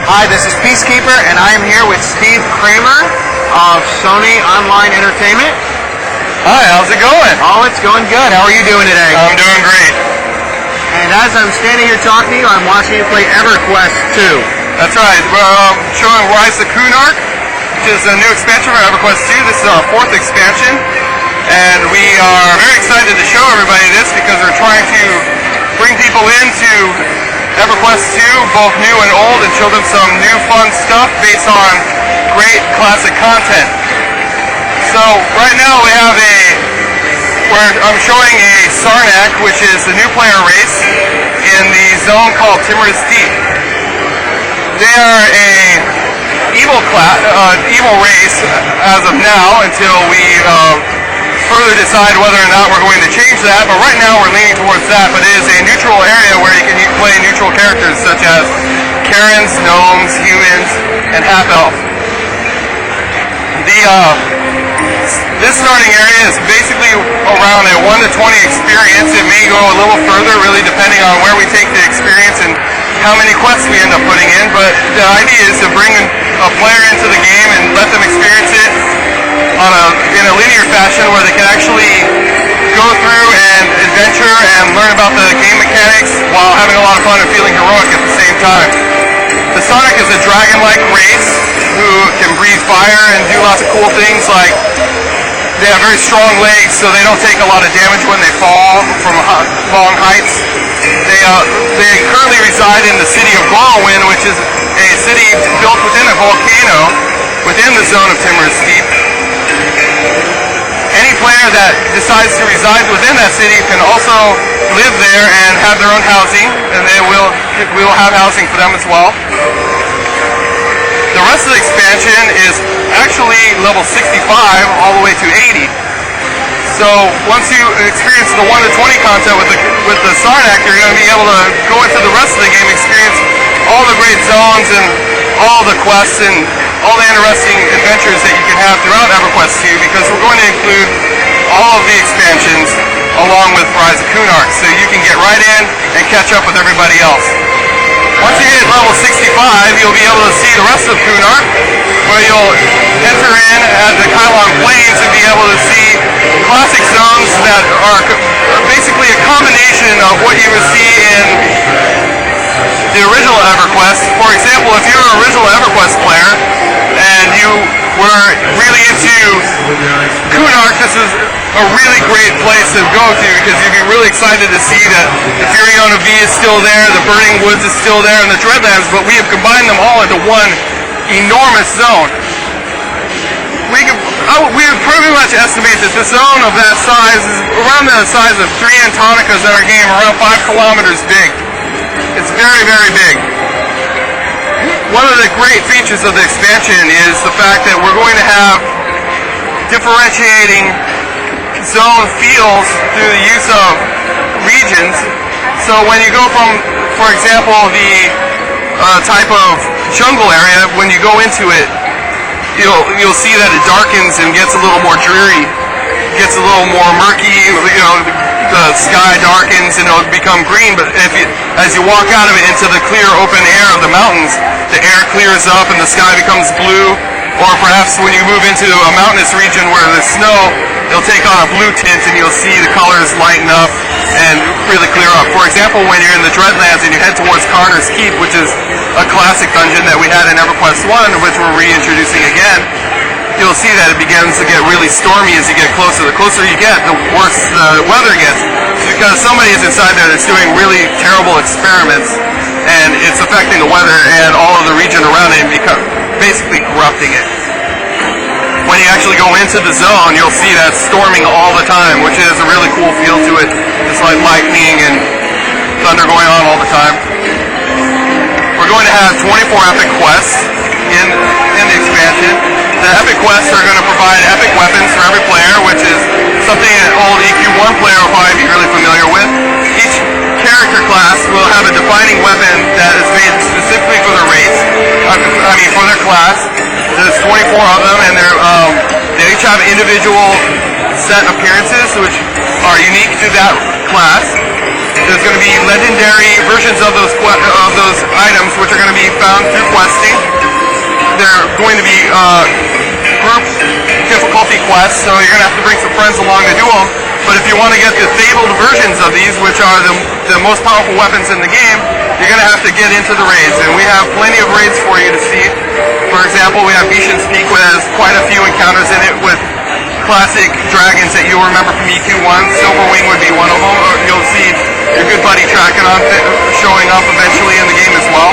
Hi, this is Peacekeeper, and I am here with Steve Kramer of Sony Online Entertainment. Hi, how's it going? Oh, it's going good. How are you doing today? I'm doing great. And as I'm standing here talking to you, I'm watching you play Everquest II. That's right. We're showing Rise of Kunark, which is a new expansion for Everquest II. This is our 4th expansion, and we are very excited to show everybody this because we're trying to bring people into Everquest II, both new and old, and show them some new fun stuff based on great classic content. So right now we have I'm showing a Sarnak, which is the new player race in the zone called Timorous Deep. They are a evil race as of now until we further decide whether or not we're going to change that, but right now we're leaning towards that. But it is a neutral area where you can play neutral characters such as Karens, gnomes, humans, and half-elf. This starting area is basically around a 1 to 20 experience. It may go a little further, really depending on where we take the experience and how many quests we end up putting in, but the idea is to bring a player into the game and let them experience it in a linear fashion where they can actually go through and adventure and learn about the game mechanics while having a lot of fun and feeling heroic at the same time. The Sonic is a dragon-like race who can breathe fire and do lots of cool things, like they have very strong legs so they don't take a lot of damage when they fall from long heights. They currently reside in the city of Whirlwind, which is a city built within a volcano within the zone of Timorous Deep. Any player that decides to reside within that city can also live there and have their own housing, and we will have housing for them as well. The rest of the expansion is actually level 65 all the way to 80. So once you experience the 1 to 20 content with the Sarnak, you're going to be able to go into the rest of the game, experience all the great zones and all the quests and all the interesting adventures that you can have throughout Everquest II, because we're going to include all of the expansions along with Rise of Kunark, so you can get right in and catch up with everybody else. Once you hit level 65, you'll be able to see the rest of Kunark, where you'll enter in at the Kylon Plains and be able to see classic zones that are basically a combination of what you would see in the original Everquest. For example, if you're an original Everquest player and you were really into Kunark, this is a really great place to go to because you'd be really excited to see that the Furiona V is still there, the Burning Woods is still there, and the Dreadlands, but we have combined them all into one enormous zone. We would pretty much estimate that the zone of that size is around the size of 3 Antonicas in our game, around 5 kilometers big. It's very, very big. One of the great features of the expansion is the fact that we're going to have differentiating zone feels through the use of regions. So when you go from, for example, the type of jungle area, when you go into it, you'll see that it darkens and gets a little more dreary, gets a little more murky. The sky darkens and it'll become green, but as you walk out of it into the clear open air of the mountains, the air clears up and the sky becomes blue. Or perhaps when you move into a mountainous region where there's snow, it'll take on a blue tint and you'll see the colors lighten up and really clear up. For example, when you're in the Dreadlands and you head towards Karner's Keep, which is a classic dungeon that we had in Everquest I, which we're reintroducing again, you'll see that it begins to get really stormy as you get closer. The closer you get, the worse the weather gets. It's because somebody is inside there that's doing really terrible experiments, and it's affecting the weather and all of the region around it and basically corrupting it. When you actually go into the zone, you'll see that storming all the time, which is a really cool feel to it. It's like lightning and thunder going on all the time. We're going to have 24 epic quests in the expansion. The epic quests are going to provide epic weapons for every player, which is something an old EQ1 player will probably be really familiar with. Each character class will have a defining weapon that is made specifically for their race, for their class. There's 24 of them, and they each have individual set appearances, which are unique to that class. There's going to be legendary versions of those items, which are going to be found through questing. going to be group difficulty quests, so you're going to have to bring some friends along to do them. But if you want to get the fabled versions of these, which are the most powerful weapons in the game, you're going to have to get into the raids. And we have plenty of raids for you to see. For example, we have Bishan's Peak, which has quite a few encounters in it with classic dragons that you'll remember from EQ1. Silverwing would be one of them. You'll see your good buddy Tracking on showing up eventually in the game as well.